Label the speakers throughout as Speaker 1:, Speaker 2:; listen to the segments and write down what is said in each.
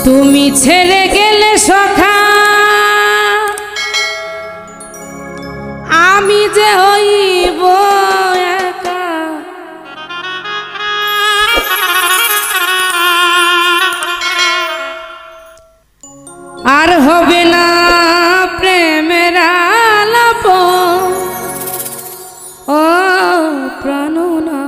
Speaker 1: তুমি ছেড়ে গেলে সখা আমি যে হইব একা, আর হবে না প্রেমের আলাপ ও প্রাণনা,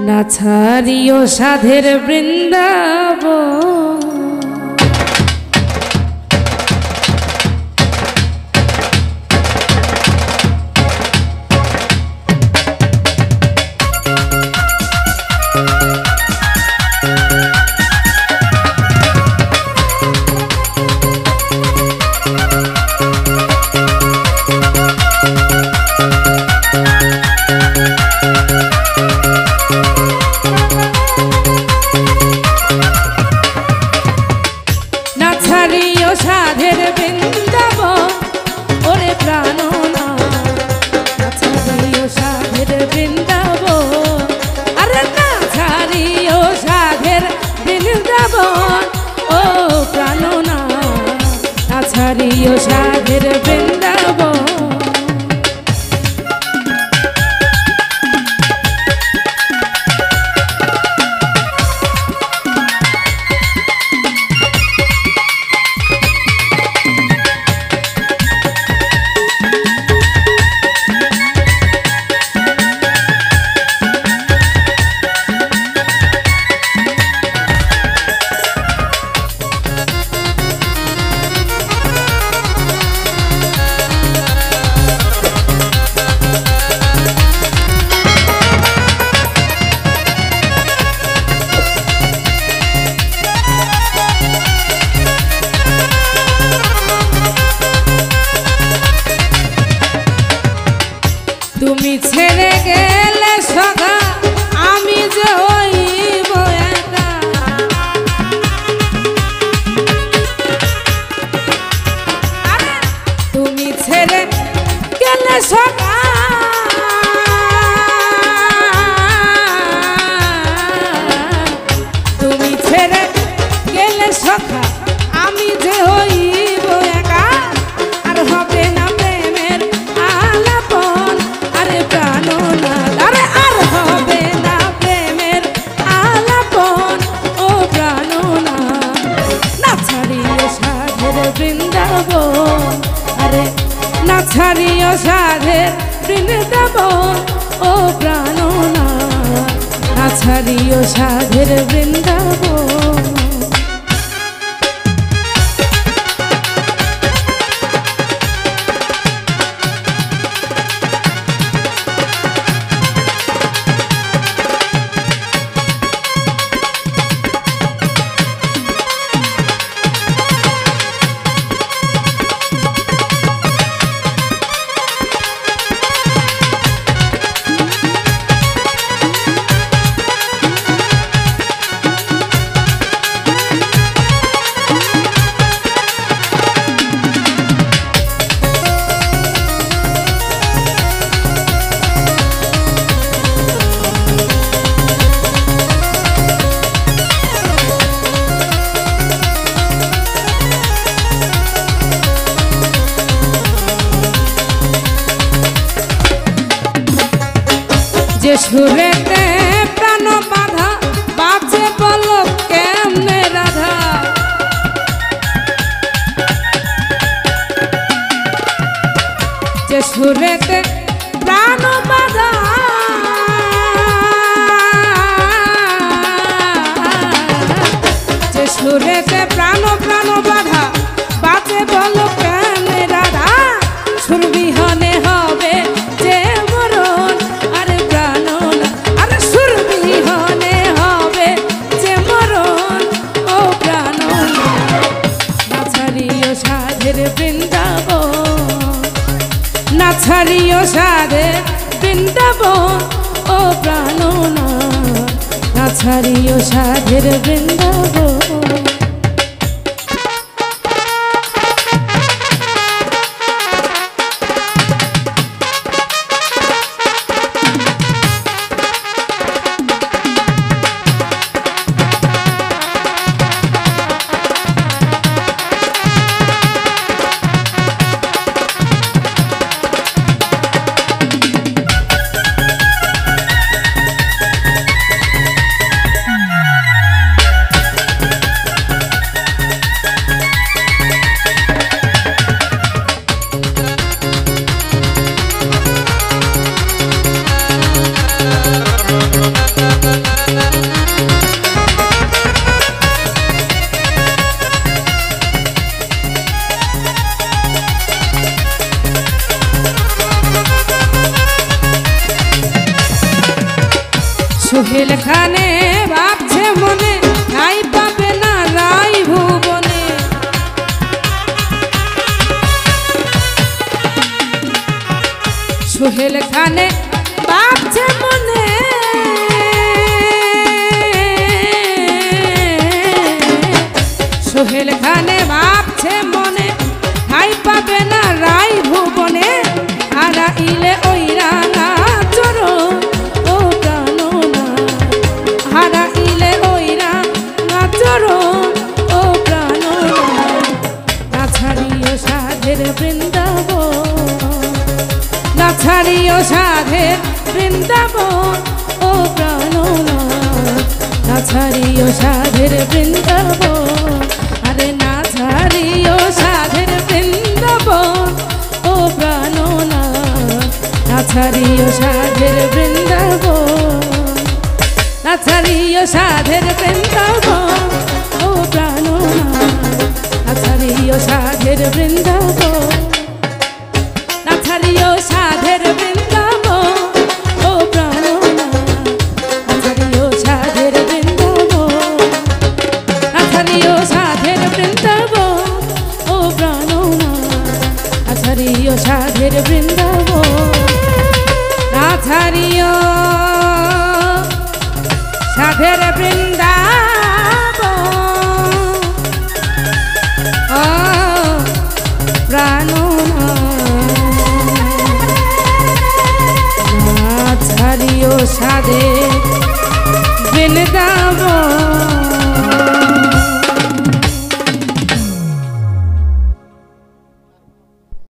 Speaker 1: না ছাড়িও সাধের বৃন্দাবন। ছাড়িও সাধের বৃন্দাবন। তুমি ছেড়ে গেলে সখা আমি যে হইব একা, তুমি ছেড়ে গেলে সখা তুমি ছেড়ে গেলে সখা আমি যে হইব একা, আর হবে না প্রেমের আলাপন আরে প্রাণনা, আরে আর হবে না প্রেমের আলাপন ও প্রাণনা, না ছাড়িও সাধের বৃন্দাবন, আরে না ছাড়িও সাধের বৃন্দাবন ও প্রাণনা, না ছাড়িও সাধের বৃন্দাবন। যে সুরেতে প্রাণ বাধা বাজে বলো কেমনে রাধা, যে সুরেতে প্রাণ বাধা যে সুরেতে প্রাণ বাধা বাজে বলো কেমনে রাধা, সুরবিহনে হবে যে মরণ আরে প্রাণনা, আরে সুরবিহনে হবে যে মরণ ও প্রাণনা, না ছাড়িও সাধের বৃন্দাবন, না ছাড়িও সাধের বৃন্দাবন ও প্রাণনা, না ছাড়িও সাধের বৃন্দাবন। সোহেল খানে ভাবছে মনে নাই পাবে না রাই ভুবনে। সোহেল খানে ভাবছে মনে সোহেল খানে ভাবছে মনে ঠাই পাবে না রাই ভুবনে। হারা ইলে ওই রাঙা চরণ ও প্রাণনা, হারা ইলে ওই রাঙা চরণ ও প্রাণনা। না ছাড়িও সাধের বৃন্দাবন, না ছাড়িও সাধের বৃন্দাবন ও প্রাণনা, না ছাড়িও সাধের বৃন্দাবন। আরে না ছাড়িও সাধের বৃন্দাবন ও প্রাণনা, না ছাড়িও সাধের বৃন্দাবন, না ছাড়িও সাধের বৃন্দাবন ও প্রাণনা, না ছাড়িও সাধের বৃন্দাবন, না ছাড়িও সাধের বৃন্দাবন ও প্রাণনা, না ছাড়িও সাধের বৃন্দাবন, না ছাড়িও সাধের বৃন্দাবন ও প্রাণনা, না ছাড়িও সাধের বৃন্দাবন, না ছাড়িও সাধের বৃন্দাবন ও প্রাণনা, না ছাড়িও সাধের বৃন্দাবন।